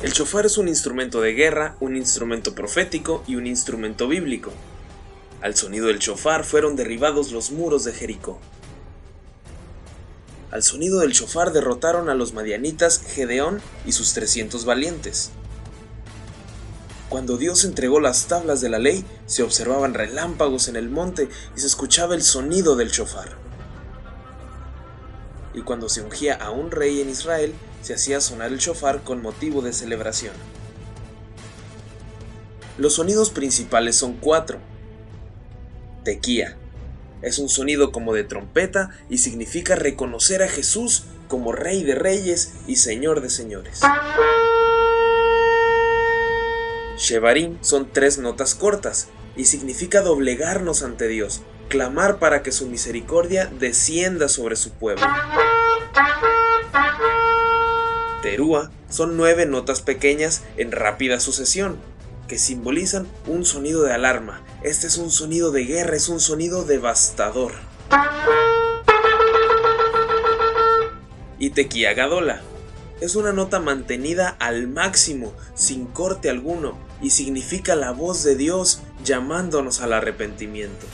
El shofar es un instrumento de guerra, un instrumento profético y un instrumento bíblico. Al sonido del shofar fueron derribados los muros de Jericó. Al sonido del shofar derrotaron a los madianitas Gedeón y sus 300 valientes. Cuando Dios entregó las tablas de la ley, se observaban relámpagos en el monte y se escuchaba el sonido del shofar. Y cuando se ungía a un rey en Israel, se hacía sonar el shofar con motivo de celebración. Los sonidos principales son 4. Tequía. Es un sonido como de trompeta y significa reconocer a Jesús como Rey de Reyes y Señor de Señores. Shevarim son 3 notas cortas y significa doblegarnos ante Dios, clamar para que su misericordia descienda sobre su pueblo. Terúa son 9 notas pequeñas en rápida sucesión, que simbolizan un sonido de alarma. Este es un sonido de guerra, es un sonido devastador. Y Tequía Gadola es una nota mantenida al máximo, sin corte alguno, y significa la voz de Dios llamándonos al arrepentimiento.